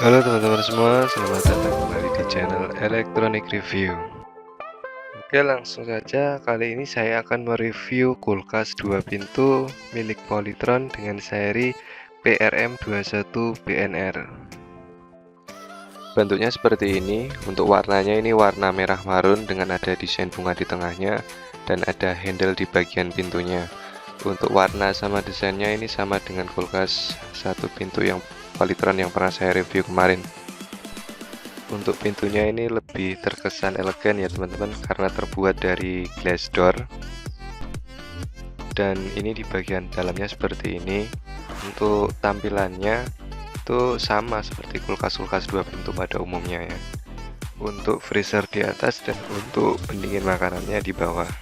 Halo teman-teman semua, selamat datang kembali di channel Electronic Review. Oke, langsung saja. Kali ini saya akan mereview kulkas 2 pintu milik Polytron dengan seri PRM21BNR. Bentuknya seperti ini. Untuk warnanya ini warna merah marun dengan ada desain bunga di tengahnya dan ada handle di bagian pintunya. Untuk warna sama desainnya ini sama dengan kulkas 1 pintu yang Polytron yang pernah saya review kemarin. Untuk pintunya ini lebih terkesan elegan ya teman-teman, karena terbuat dari glass door. Dan ini di bagian dalamnya seperti ini. Untuk tampilannya itu sama seperti kulkas-kulkas 2 pintu pada umumnya ya. Untuk freezer di atas dan untuk pendingin makanannya di bawah.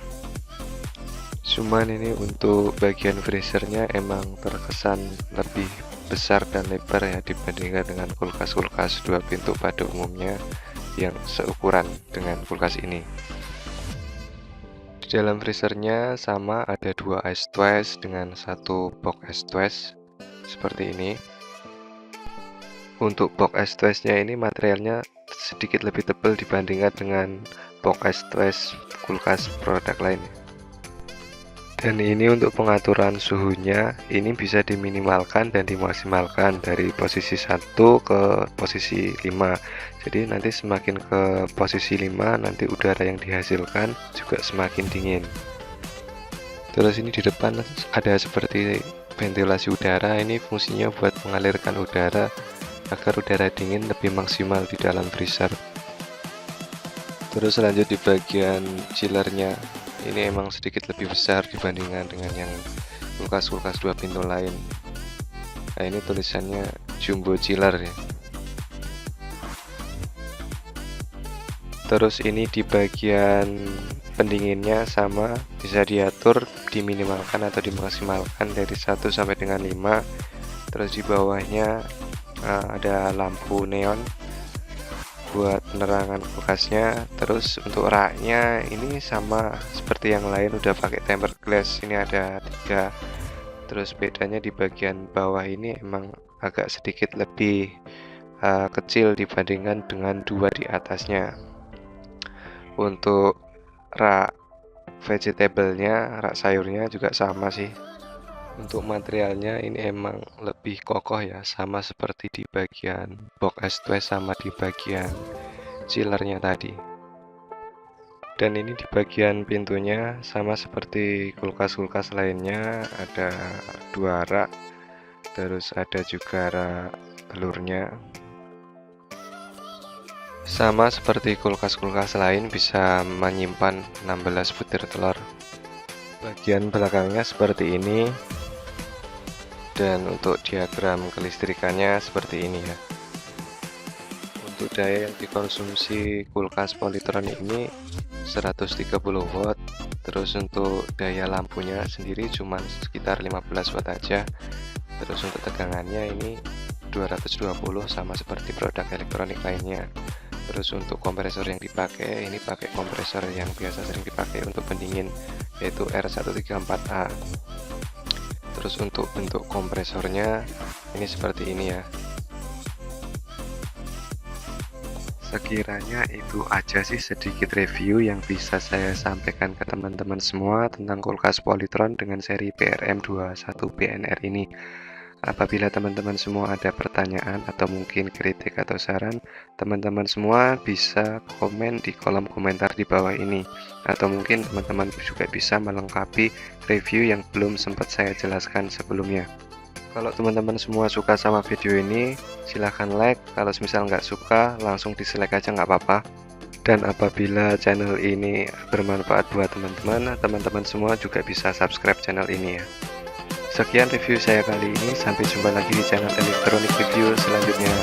Cuman ini untuk bagian freezernya emang terkesan lebih besar dan lebar ya dibandingkan dengan kulkas-kulkas 2 pintu pada umumnya yang seukuran dengan kulkas ini. Di dalam freezernya sama, ada 2 ice twice dengan 1 box ice twice seperti ini. Untuk box ice twice nya ini materialnya sedikit lebih tebal dibandingkan dengan box ice twice kulkas produk lainnya. Dan ini untuk pengaturan suhunya, ini bisa diminimalkan dan dimaksimalkan dari posisi 1 ke posisi 5. Jadi nanti semakin ke posisi 5, nanti udara yang dihasilkan juga semakin dingin. Terus ini di depan ada seperti ventilasi udara, ini fungsinya buat mengalirkan udara agar udara dingin lebih maksimal di dalam freezer. Terus lanjut di bagian chillernya. Ini emang sedikit lebih besar dibandingkan dengan yang kulkas-kulkas 2 pintu lain. Nah, ini tulisannya jumbo chiller ya. Terus ini di bagian pendinginnya sama, bisa diatur diminimalkan atau dimaksimalkan dari 1 sampai dengan 5. Terus di bawahnya ada lampu neon buat penerangan kulkasnya. Terus untuk raknya ini sama seperti yang lain, udah pakai tempered glass, ini ada 3. Terus bedanya di bagian bawah ini emang agak sedikit lebih kecil dibandingkan dengan 2 di atasnya. Untuk rak vegetable-nya, rak sayurnya juga sama sih. Untuk materialnya ini emang lebih kokoh ya, sama seperti di bagian box ice twice sama di bagian chillernya tadi. Dan ini di bagian pintunya sama seperti kulkas-kulkas lainnya, ada 2 rak, terus ada juga rak telurnya. Sama seperti kulkas-kulkas lain, bisa menyimpan 16 butir telur. Bagian belakangnya seperti ini. Dan untuk diagram kelistrikannya seperti ini ya. Untuk daya yang dikonsumsi kulkas Polytron ini 130 watt. Terus untuk daya lampunya sendiri cuma sekitar 15 watt aja. Terus untuk tegangannya ini 220, sama seperti produk elektronik lainnya. Terus untuk kompresor yang dipakai, ini pakai kompresor yang biasa sering dipakai untuk pendingin, yaitu R134A. Terus untuk bentuk kompresornya ini seperti ini ya. Sekiranya itu aja sih sedikit review yang bisa saya sampaikan ke teman-teman semua tentang kulkas Polytron dengan seri PRM21BNR ini. Apabila teman-teman semua ada pertanyaan atau mungkin kritik atau saran, teman-teman semua bisa komen di kolom komentar di bawah ini. Atau mungkin teman-teman juga bisa melengkapi review yang belum sempat saya jelaskan sebelumnya. Kalau teman-teman semua suka sama video ini, silahkan like. Kalau misal nggak suka, langsung dislike aja nggak apa-apa. Dan apabila channel ini bermanfaat buat teman-teman, teman-teman semua juga bisa subscribe channel ini ya. Sekian review saya kali ini, sampai jumpa lagi di channel Electronic Review selanjutnya.